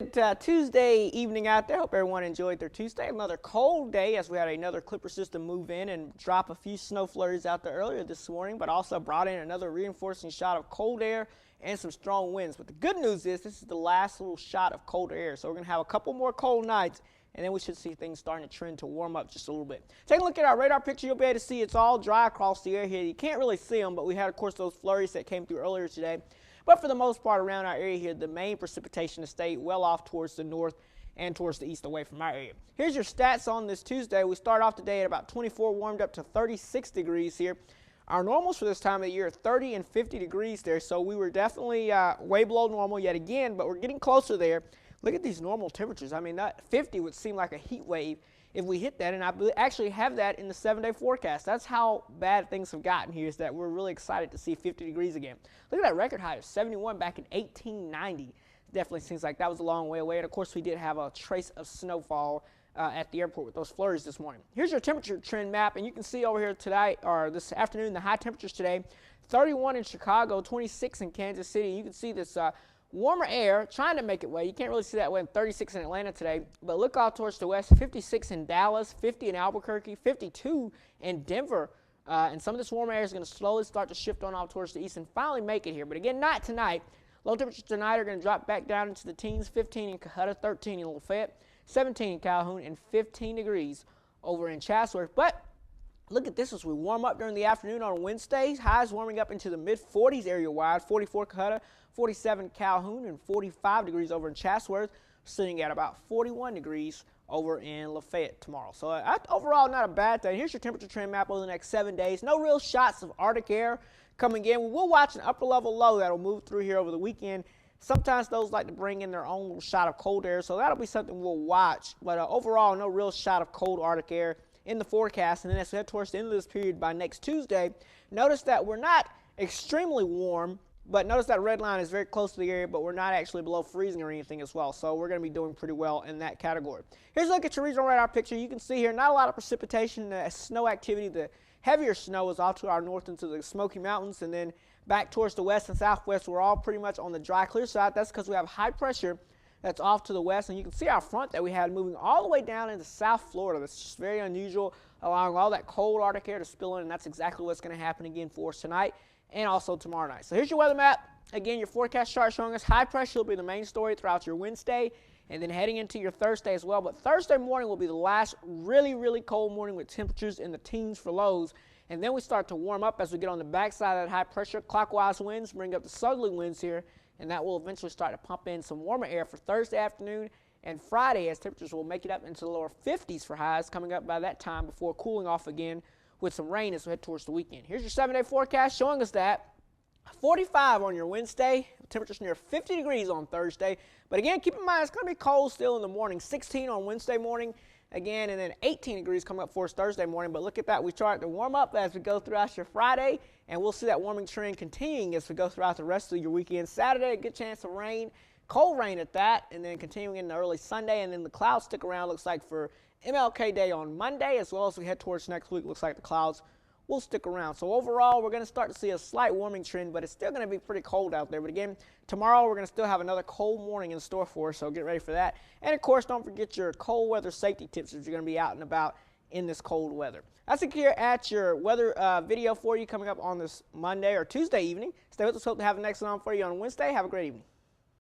Tuesday evening out there. Hope everyone enjoyed their Tuesday. Another cold day as we had another Clipper system move in and drop a few snow flurries out there earlier this morning, but also brought in another reinforcing shot of cold air and some strong winds. But the good news is this is the last little shot of colder air. So we're going to have a couple more cold nights, and then we should see things starting to trend to warm up just a little bit. Take a look at our radar picture. You'll be able to see it's all dry across the air here. You can't really see them, but we had, of course, those flurries that came through earlier today. But for the most part around our area here, the main precipitation has stayed well off towards the north and towards the east away from our area. Here's your stats on this Tuesday. We start off today at about 24, warmed up to 36 degrees here. Our normals for this time of the year are 30 and 50 degrees there, so we were definitely way below normal yet again, but we're getting closer there. Look at these normal temperatures. I mean, that 50 would seem like a heat wave if we hit that, and I actually have that in the 7-day forecast. That's how bad things have gotten here, is that we're really excited to see 50 degrees again. Look at that record high of 71 back in 1890. Definitely seems like that was a long way away, and of course we did have a trace of snowfall at the airport with those flurries this morning. Here's your temperature trend map, and you can see over here today, or this afternoon, the high temperatures today, 31 in Chicago, 26 in Kansas City. You can see this warmer air trying to make it way. You can't really see that way in 36 in Atlanta today, but look out towards the west, 56 in Dallas, 50 in Albuquerque, 52 in Denver, and some of this warmer air is going to slowly start to shift on off towards the east and finally make it here. But again, not tonight. Low temperatures tonight are going to drop back down into the teens, 15 in Cohutta, 13 in Lafayette, 17 in Calhoun, and 15 degrees over in Chatsworth. But look at this as we warm up during the afternoon on Wednesday. Highs warming up into the mid-40s area-wide, 44 Cohutta, 47 Calhoun, and 45 degrees over in Chatsworth, sitting at about 41 degrees over in Lafayette tomorrow. So overall, not a bad thing. Here's your temperature trend map over the next 7 days. No real shots of Arctic air coming in. We will watch an upper-level low that will move through here over the weekend. Sometimes those like to bring in their own little shot of cold air, so that'll be something we'll watch. But overall, no real shot of cold Arctic air in the forecast. And then as we head towards the end of this period by next Tuesday, notice that we're not extremely warm, but notice that red line is very close to the area, but we're not actually below freezing or anything as well. So we're going to be doing pretty well in that category. Here's a look at your regional radar picture. You can see here not a lot of precipitation, snow activity. The heavier snow is off to our north into the Smoky Mountains, and then back towards the west and southwest, we're all pretty much on the dry, clear side. That's because we have high pressure that's off to the west, and you can see our front that we had moving all the way down into South Florida. That's just very unusual, allowing all that cold Arctic air to spill in, and that's exactly what's going to happen again for us tonight and also tomorrow night. So here's your weather map. Again, your forecast chart showing us high pressure will be the main story throughout your Wednesday and then heading into your Thursday as well. But Thursday morning will be the last really, really cold morning with temperatures in the teens for lows. And then we start to warm up as we get on the backside of that high pressure. Clockwise winds bring up the southerly winds here, and that will eventually start to pump in some warmer air for Thursday afternoon and Friday, as temperatures will make it up into the lower 50s for highs coming up by that time before cooling off again with some rain as we head towards the weekend. Here's your 7-day forecast showing us that 45 on your Wednesday, temperatures near 50 degrees on Thursday. But again, keep in mind it's going to be cold still in the morning, 16 on Wednesday morning again, and then 18 degrees coming up for us Thursday morning. But look at that, we start to warm up as we go throughout your Friday, and we'll see that warming trend continuing as we go throughout the rest of your weekend. Saturday, a good chance of rain, cold rain at that, and then continuing into early Sunday, and then the clouds stick around, looks like, for MLK Day on Monday, as well as we head towards next week. Looks like the clouds will stick around. So overall, we're going to start to see a slight warming trend, but it's still going to be pretty cold out there. But again, tomorrow we're going to still have another cold morning in store for us, so get ready for that. And of course, don't forget your cold weather safety tips if you're going to be out and about in this cold weather. That's it here at your weather video for you coming up on this Monday or Tuesday evening. Stay with us. Hope to have the next one on for you on Wednesday. Have a great evening.